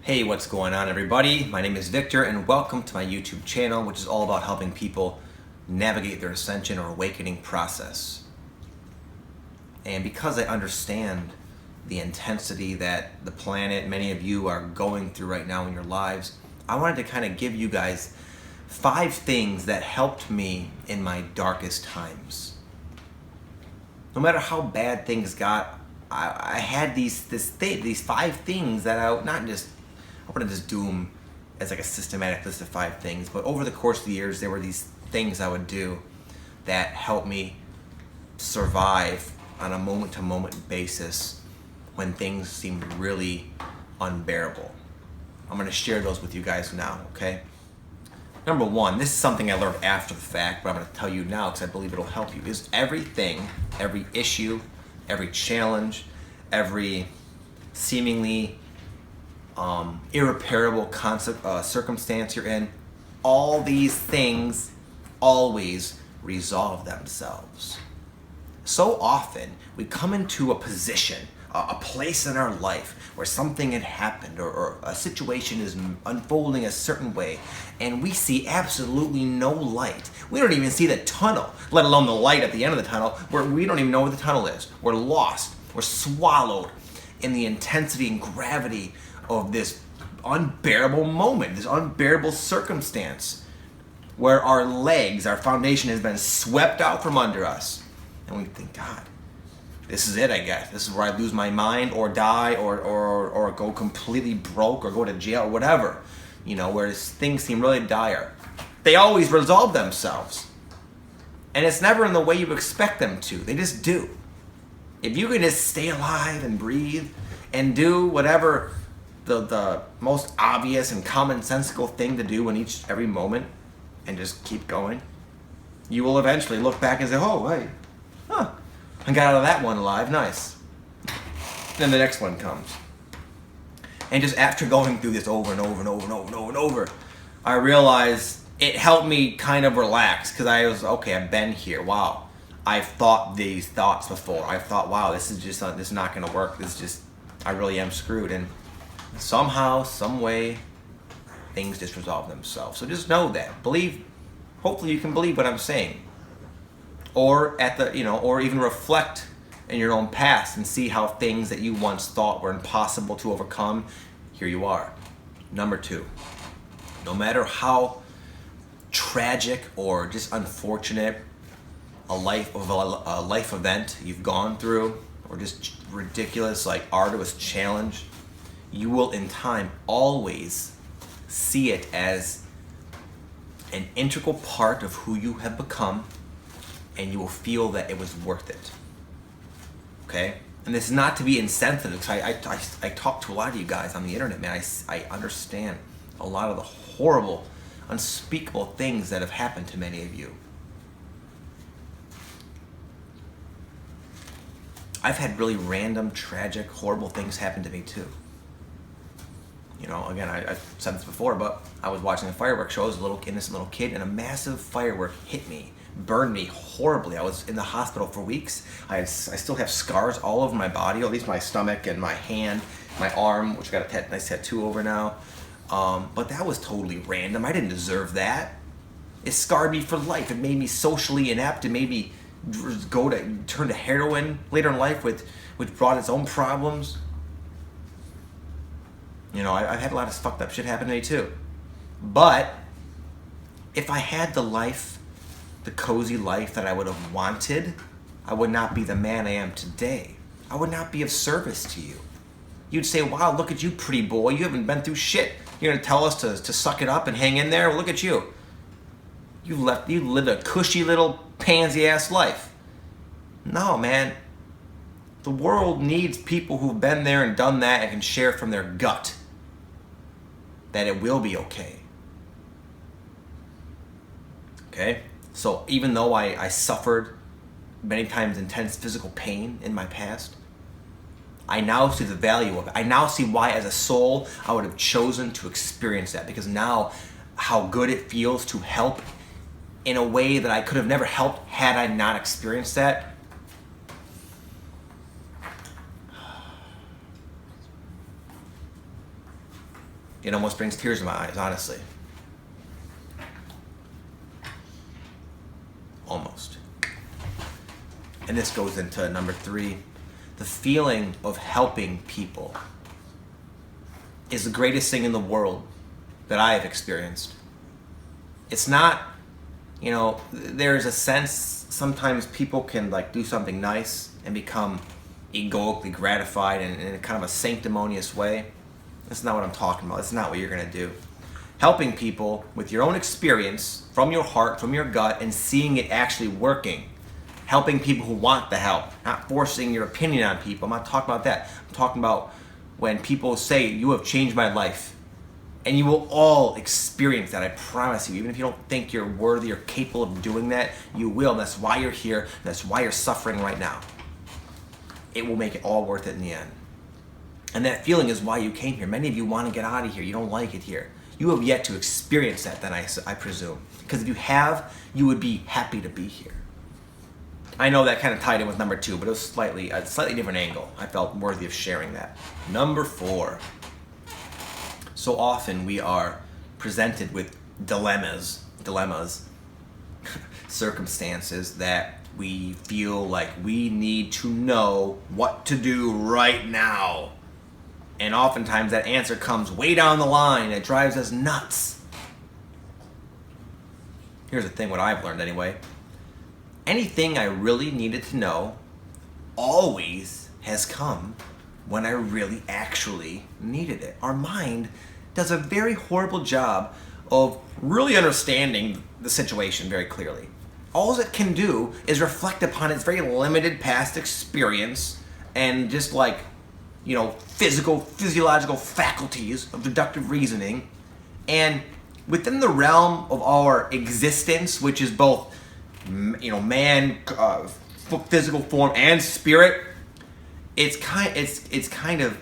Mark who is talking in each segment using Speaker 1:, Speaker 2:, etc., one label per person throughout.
Speaker 1: Hey, what's going on, everybody? My name is Victor, and welcome to my YouTube channel, which is all about helping people navigate their ascension or awakening process. And because I understand the intensity that the planet, many of you are going through right now in your lives, I wanted to kind of give you guys 5 things that helped me in my darkest times. No matter how bad things got, I had these 5 things that I wouldn't just do them as like a systematic list of 5 things, but over the course of the years, there were these things I would do that helped me survive on a moment-to-moment basis when things seemed really unbearable. I'm going to share those with you guys now, okay? Number 1, this is something I learned after the fact, but I'm going to tell you now because I believe it'll help you, is everything, every issue, every challenge, every seemingly irreparable circumstance you're in, all these things always resolve themselves. So often we come into a position, a place in our life where something had happened or a situation is unfolding a certain way, and we see absolutely no light. We don't even see the tunnel, let alone the light at the end of the tunnel, where we don't even know where the tunnel is. We're lost. We're swallowed in the intensity and gravity of this unbearable moment, this unbearable circumstance where our legs, our foundation has been swept out from under us. And we think, God, this is it, I guess. This is where I lose my mind or die or go completely broke or go to jail or whatever. You know, where things seem really dire. They always resolve themselves. And it's never in the way you expect them to. They just do. If you can just stay alive and breathe and do whatever the most obvious and commonsensical thing to do in every moment and just keep going, you will eventually look back and say, oh, hey, I got out of that one alive, nice. Then the next one comes. And just after going through this over and over and over and over and over and over, I realized it helped me kind of relax because I was, okay, I've been here, wow. I've thought these thoughts before. I thought, wow, this is not going to work. I really am screwed. And somehow, some way, things just resolve themselves. So just know that. Believe. Hopefully, you can believe what I'm saying, or or even reflect in your own past and see how things that you once thought were impossible to overcome, here you are. Number 2, no matter how tragic or just unfortunate a life event you've gone through, or just ridiculous, like arduous challenge, you will in time always see it as an integral part of who you have become, and you will feel that it was worth it. Okay? And this is not to be insensitive, because I talk to a lot of you guys on the internet, man. I understand a lot of the horrible, unspeakable things that have happened to many of you. I've had really random, tragic, horrible things happen to me too. You know, again, I've said this before, but I was watching a fireworks show as a little innocent little kid, and a massive firework hit me, burned me horribly. I was in the hospital for weeks. I still have scars all over my body, at least my stomach and my hand, my arm, which got a nice tattoo over now. But that was totally random. I didn't deserve that. It scarred me for life. It made me socially inept. It made me turn to heroin later in life, which brought its own problems. You know, I've had a lot of fucked up shit happen to me too. But if I had the cozy life that I would have wanted, I would not be the man I am today. I would not be of service to you. You'd say, wow, look at you, pretty boy. You haven't been through shit. You're going to tell us to suck it up and hang in there? Well, look at you. You lived a cushy little pansy-ass life. No, man. The world needs people who've been there and done that and can share from their gut that it will be okay. Okay? So even though I suffered many times intense physical pain in my past, I now see the value of it. I now see why as a soul I would have chosen to experience that, because now how good it feels to help in a way that I could have never helped had I not experienced that. It almost brings tears to my eyes, honestly. Almost. And this goes into number 3. The feeling of helping people is the greatest thing in the world that I have experienced. It's not, there's a sense sometimes people can like do something nice and become egoically gratified in a kind of a sanctimonious way. That's not what I'm talking about. That's not what you're going to do. Helping people with your own experience, from your heart, from your gut, and seeing it actually working. Helping people who want the help, not forcing your opinion on people. I'm not talking about that. I'm talking about when people say, you have changed my life. And you will all experience that, I promise you. Even if you don't think you're worthy or capable of doing that, you will. And that's why you're here. And that's why you're suffering right now. It will make it all worth it in the end. And that feeling is why you came here. Many of you want to get out of here. You don't like it here. You have yet to experience that, then I presume. Because if you have, you would be happy to be here. I know that kind of tied in with number 2, but it was a slightly different angle. I felt worthy of sharing that. Number 4. So often we are presented with dilemmas, circumstances that we feel like we need to know what to do right now. And oftentimes that answer comes way down the line. It drives us nuts. Here's the thing, what I've learned anyway. Anything I really needed to know always has come when I really actually needed it. Our mind does a very horrible job of really understanding the situation very clearly. All it can do is reflect upon its very limited past experience and just like, physiological faculties of deductive reasoning. And within the realm of our existence, which is both, man, physical form and spirit, it's kind of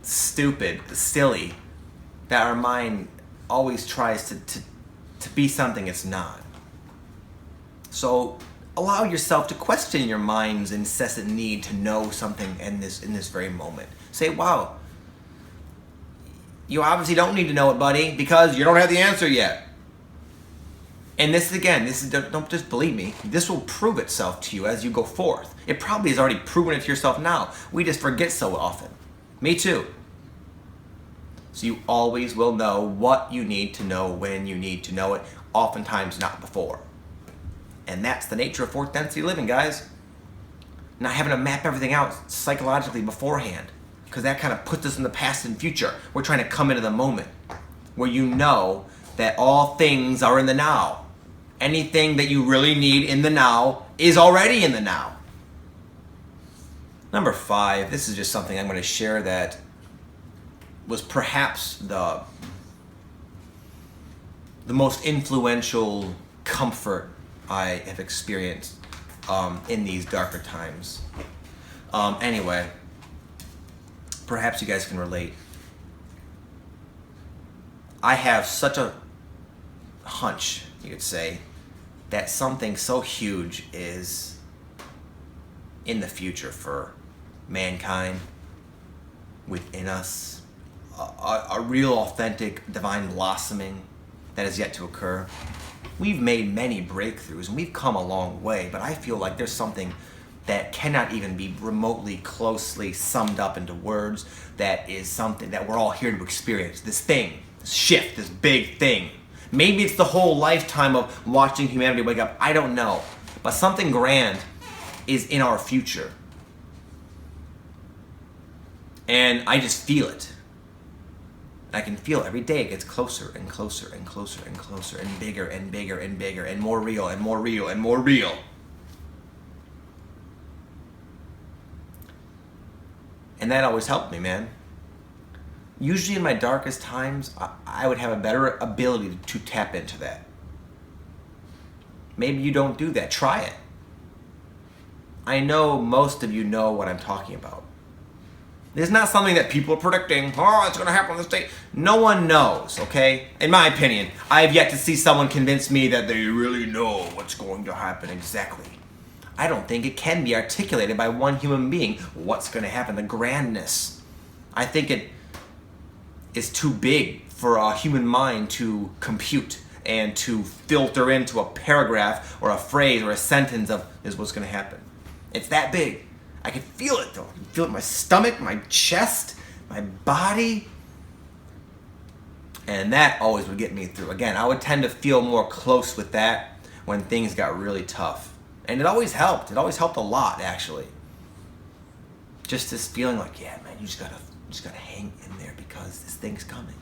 Speaker 1: stupid, silly that our mind always tries to be something it's not. So allow yourself to question your mind's incessant need to know something in this very moment. Say, wow, you obviously don't need to know it, buddy, because you don't have the answer yet. And don't just believe me, this will prove itself to you as you go forth. It probably has already proven it to yourself now. We just forget so often. Me too. So you always will know what you need to know when you need to know it, oftentimes not before. And that's the nature of fourth density living, guys. Not having to map everything out psychologically beforehand, because that kind of puts us in the past and future. We're trying to come into the moment where you know that all things are in the now. Anything that you really need in the now is already in the now. Number 5, this is just something I'm going to share that was perhaps the most influential comfort I have experienced in these darker times. Anyway, perhaps you guys can relate. I have such a hunch, you could say, that something so huge is in the future for mankind, within us, a real authentic divine blossoming that is yet to occur. We've made many breakthroughs and we've come a long way, but I feel like there's something that cannot even be remotely closely summed up into words, that is something that we're all here to experience. This thing, this shift, this big thing. Maybe it's the whole lifetime of watching humanity wake up. I don't know. But something grand is in our future. And I just feel it. I can feel every day it gets closer and closer and closer and closer and bigger and bigger and bigger and more real and more real and more real. And that always helped me, man. Usually in my darkest times, I would have a better ability to tap into that. Maybe you don't do that. Try it. I know most of you know what I'm talking about. It's not something that people are predicting. Oh, it's going to happen this day. No one knows, okay? In my opinion, I have yet to see someone convince me that they really know what's going to happen exactly. I don't think it can be articulated by one human being. What's going to happen? The grandness. I think is too big for a human mind to compute and to filter into a paragraph or a phrase or a sentence of this is what's going to happen. It's that big. I can feel it though. I can feel it in my stomach, my chest, my body. And that always would get me through. Again, I would tend to feel more close with that when things got really tough. And it always helped. It always helped a lot, actually. Just this feeling like, yeah, man, you just gotta hang in there because this thing's coming.